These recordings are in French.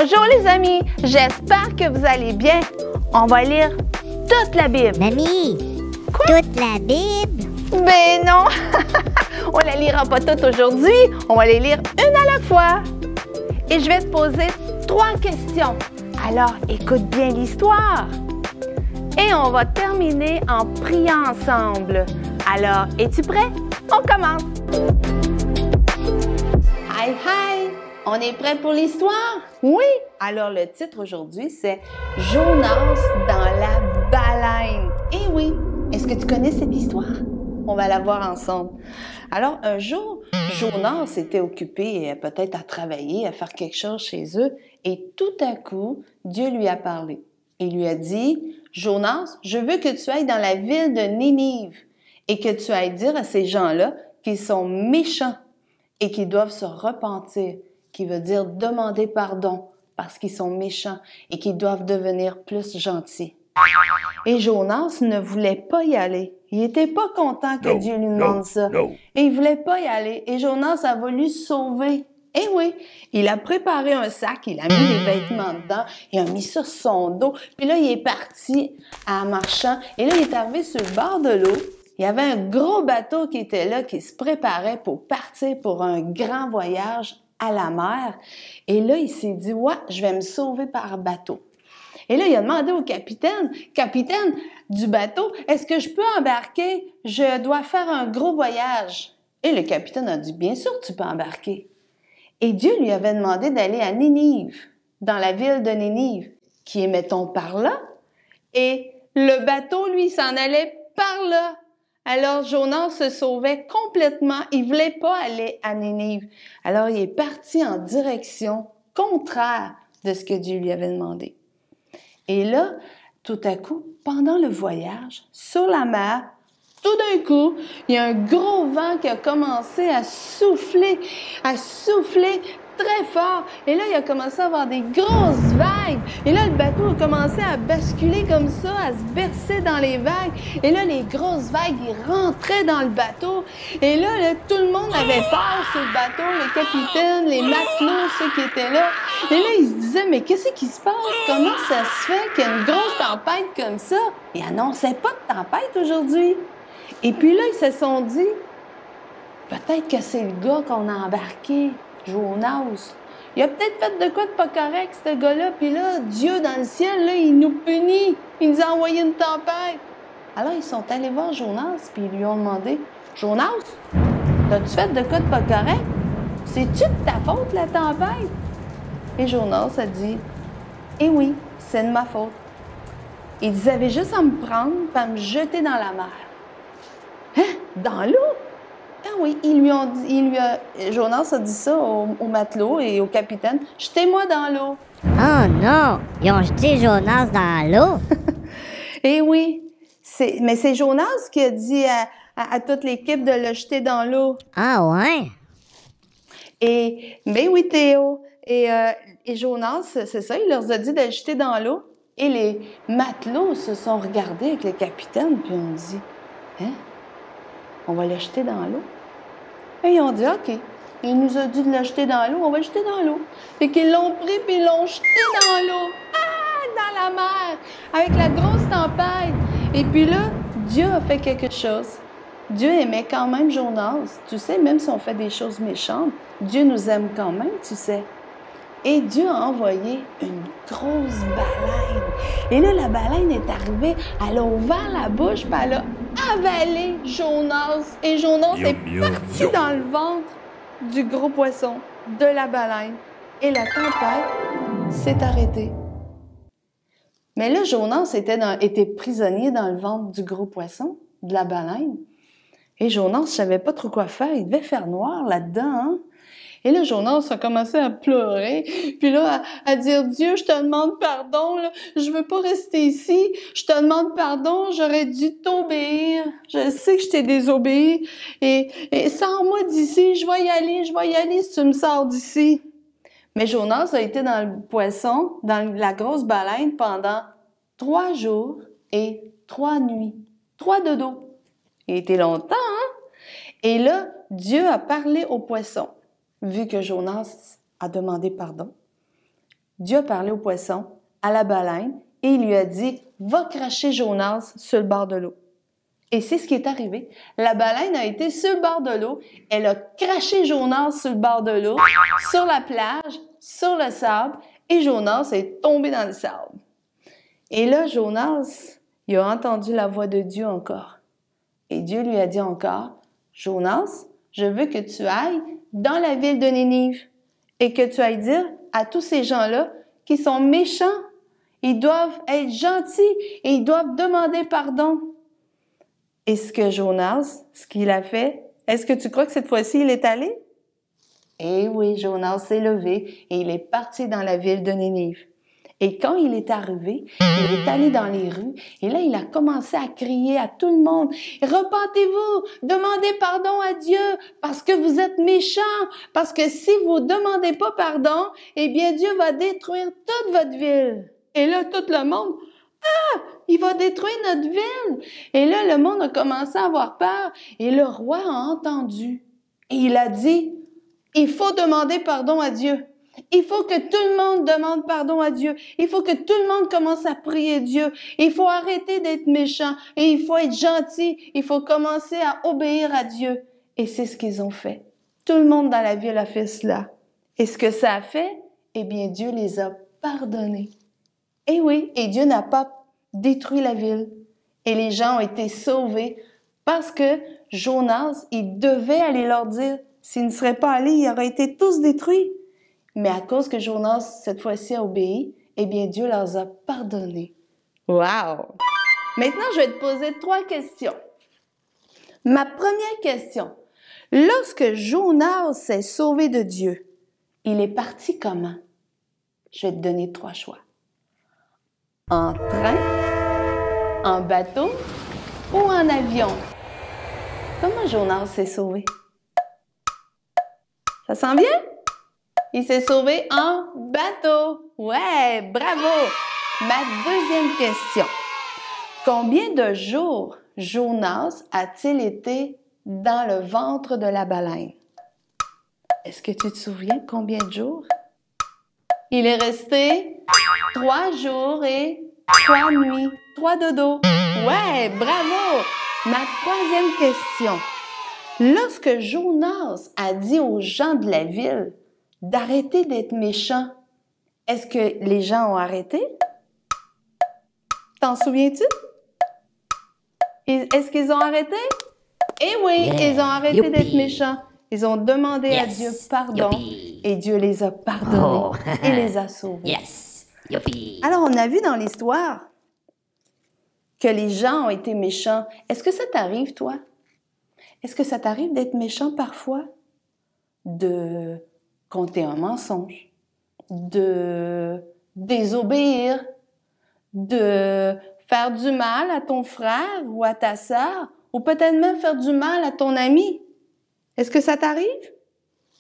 Bonjour les amis, j'espère que vous allez bien. On va lire toute la Bible. Mamie, toute la Bible? Ben non, on la lira pas toute aujourd'hui, on va les lire une à la fois. Et je vais te poser 3 questions. Alors écoute bien l'histoire. Et on va terminer en priant ensemble. Alors, es-tu prêt? On commence. Hi, hi! On est prêt pour l'histoire? Oui! Alors, le titre aujourd'hui, c'est « Jonas dans la baleine ». Eh oui! Est-ce que tu connais cette histoire? On va la voir ensemble. Alors, un jour, Jonas était occupé peut-être à travailler, à faire quelque chose chez eux, et tout à coup, Dieu lui a parlé. Il lui a dit « Jonas, je veux que tu ailles dans la ville de Ninive et que tu ailles dire à ces gens-là qu'ils sont méchants et qu'ils doivent se repentir, qui veut dire demander pardon parce qu'ils sont méchants et qu'ils doivent devenir plus gentils. » Et Jonas ne voulait pas y aller. Il n'était pas content que Dieu lui demande ça. Et il voulait pas y aller. Et Jonas a voulu se sauver. Eh oui, il a préparé un sac, il a mis des vêtements dedans, il a mis ça sur son dos. Puis là, il est parti en marchant. Et là, il est arrivé sur le bord de l'eau. Il y avait un gros bateau qui était là, qui se préparait pour partir pour un grand voyage à la mer. Et là, il s'est dit, ouais, je vais me sauver par bateau. Et là, il a demandé au capitaine du bateau, est-ce que je peux embarquer? Je dois faire un gros voyage. Et le capitaine a dit, bien sûr, tu peux embarquer. Et Dieu lui avait demandé d'aller à Ninive, dans la ville de Ninive, qui est, mettons, par là. Et le bateau, lui, s'en allait par là. Alors, Jonas se sauvait complètement. Il voulait pas aller à Ninive. Alors, il est parti en direction contraire de ce que Dieu lui avait demandé. Et là, tout à coup, pendant le voyage, sur la mer, tout d'un coup, il y a un gros vent qui a commencé à souffler très fort. Et là, il a commencé à avoir des grosses vagues. Et là, le bateau a commencé à basculer comme ça, à se bercer dans les vagues. Et là, les grosses vagues, ils rentraient dans le bateau. Et là, tout le monde avait peur sur le bateau, le capitaine, les matelots, ceux qui étaient là. Et là, ils se disaient, mais qu'est-ce qui se passe? Comment ça se fait qu'il y a une grosse tempête comme ça? Ils annonçaient pas de tempête aujourd'hui. Et puis là, ils se sont dit, peut-être que c'est le gars qu'on a embarqué, Jonas. Il a peut-être fait de quoi de pas correct, ce gars-là. Puis là, Dieu dans le ciel, là, il nous punit. Il nous a envoyé une tempête. Alors, ils sont allés voir Jonas, puis ils lui ont demandé, Jonas, as-tu fait de quoi de pas correct? C'est-tu de ta faute, la tempête? Et Jonas a dit, eh oui, c'est de ma faute. Il disait, avait juste à me prendre, puis à me jeter dans la mer. Hein? Dans l'eau? Ah oui, Jonas a dit ça au matelot et au capitaine. « Jetez-moi dans l'eau! » Oh non! Ils ont jeté Jonas dans l'eau? Eh oui, mais c'est Jonas qui a dit à toute l'équipe de le jeter dans l'eau. Ah ouais? Ben oui, Théo. Et Jonas, c'est ça, il leur a dit de le jeter dans l'eau. Et les matelots se sont regardés avec le capitaine, puis ont dit, « Hein? On va le jeter dans l'eau. » Et ils ont dit, OK, il nous a dit de le jeter dans l'eau, on va le jeter dans l'eau. Fait qu'ils l'ont pris puis ils l'ont jeté dans l'eau. Ah, dans la mer, avec la grosse tempête. Et puis là, Dieu a fait quelque chose. Dieu aimait quand même Jonas. Tu sais, même si on fait des choses méchantes, Dieu nous aime quand même, tu sais. Et Dieu a envoyé une grosse baleine. Et là, la baleine est arrivée, elle a ouvert la bouche, puis elle a avalé Jonas. Et Jonas est parti dans le ventre du gros poisson, de la baleine. Et la tempête s'est arrêtée. Mais là, Jonas était prisonnier dans le ventre du gros poisson, de la baleine. Et Jonas ne savait pas trop quoi faire. Il devait faire noir là-dedans, hein? Et là, Jonas a commencé à pleurer, puis là, à dire, Dieu, je te demande pardon, là, je veux pas rester ici, je te demande pardon, j'aurais dû t'obéir, je sais que je t'ai désobéi, et sors-moi d'ici, je vais y aller si tu me sors d'ici. Mais Jonas a été dans le poisson, dans la grosse baleine pendant 3 jours et 3 nuits, 3 dodos. Il était longtemps, hein? Et là, Dieu a parlé au poisson. Vu que Jonas a demandé pardon, Dieu a parlé au poisson, à la baleine, et il lui a dit « Va cracher Jonas sur le bord de l'eau ». Et c'est ce qui est arrivé. La baleine a été sur le bord de l'eau, elle a craché Jonas sur le bord de l'eau, sur la plage, sur le sable, et Jonas est tombé dans le sable. Et là, Jonas, il a entendu la voix de Dieu encore. Et Dieu lui a dit encore « Jonas, je veux que tu ailles dans la ville de Ninive et que tu ailles dire à tous ces gens-là qui sont méchants, ils doivent être gentils et ils doivent demander pardon. » Et ce que Jonas, ce qu'il a fait, est-ce que tu crois que cette fois-ci, il est allé? Eh oui, Jonas s'est levé et il est parti dans la ville de Ninive. Et quand il est arrivé, il est allé dans les rues et là, il a commencé à crier à tout le monde « Repentez-vous, demandez pardon à Dieu parce que vous êtes méchants, parce que si vous ne demandez pas pardon, eh bien Dieu va détruire toute votre ville. » Et là, tout le monde « Ah, il va détruire notre ville! » Et là, le monde a commencé à avoir peur et le roi a entendu. Et il a dit « Il faut demander pardon à Dieu. » Il faut que tout le monde demande pardon à Dieu. Il faut que tout le monde commence à prier Dieu. Il faut arrêter d'être méchant et il faut être gentil. Il faut commencer à obéir à Dieu. Et c'est ce qu'ils ont fait. Tout le monde dans la ville a fait cela. Et ce que ça a fait, eh bien, Dieu les a pardonnés. Et oui, et Dieu n'a pas détruit la ville. Et les gens ont été sauvés parce que Jonas, il devait aller leur dire, s'il ne serait pas allé, ils auraient été tous détruits. Mais à cause que Jonas, cette fois-ci, a obéi, eh bien, Dieu leur a pardonné. Wow! Maintenant, je vais te poser 3 questions. Ma première question. Lorsque Jonas s'est sauvé de Dieu, il est parti comment? Je vais te donner 3 choix. En train, en bateau ou en avion? Comment Jonas s'est sauvé? Ça sent bien? Il s'est sauvé en bateau. Ouais, bravo! Ma deuxième question. Combien de jours Jonas a-t-il été dans le ventre de la baleine? Est-ce que tu te souviens combien de jours? Il est resté 3 jours et 3 nuits. 3 dodos. Ouais, bravo! Ma troisième question. Lorsque Jonas a dit aux gens de la ville d'arrêter d'être méchants, est-ce que les gens ont arrêté? T'en souviens-tu? Est-ce qu'ils ont arrêté? Eh oui, ils ont arrêté d'être méchants. Ils ont demandé à Dieu pardon et Dieu les a pardonnés et les a sauvés. Alors, on a vu dans l'histoire que les gens ont été méchants. Est-ce que ça t'arrive, toi? Est-ce que ça t'arrive d'être méchant parfois? De compter un mensonge, de désobéir, de faire du mal à ton frère ou à ta sœur, ou peut-être même faire du mal à ton ami. Est-ce que ça t'arrive?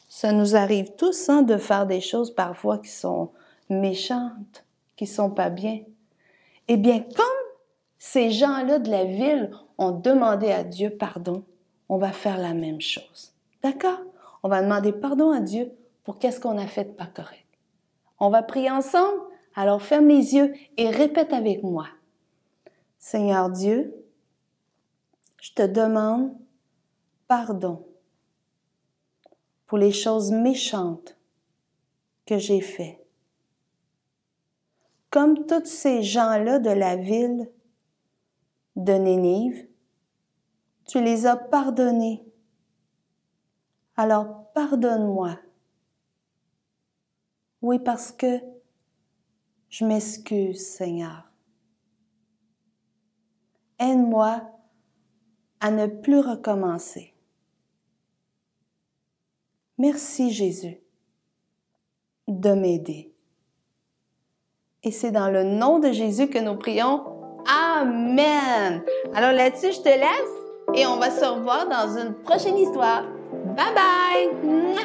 Ça nous arrive tous, hein, de faire des choses parfois qui sont méchantes, qui sont pas bien. Eh bien, comme ces gens-là de la ville ont demandé à Dieu pardon, on va faire la même chose. D'accord? On va demander pardon à Dieu pour qu'est-ce qu'on a fait de pas correct. On va prier ensemble, alors ferme les yeux et répète avec moi. Seigneur Dieu, je te demande pardon pour les choses méchantes que j'ai faites. Comme tous ces gens-là de la ville de Ninive, tu les as pardonnés. Alors pardonne-moi. Oui, parce que je m'excuse, Seigneur. Aide-moi à ne plus recommencer. Merci, Jésus, de m'aider. Et c'est dans le nom de Jésus que nous prions. Amen! Alors là-dessus, je te laisse et on va se revoir dans une prochaine histoire. Bye bye! Mouah!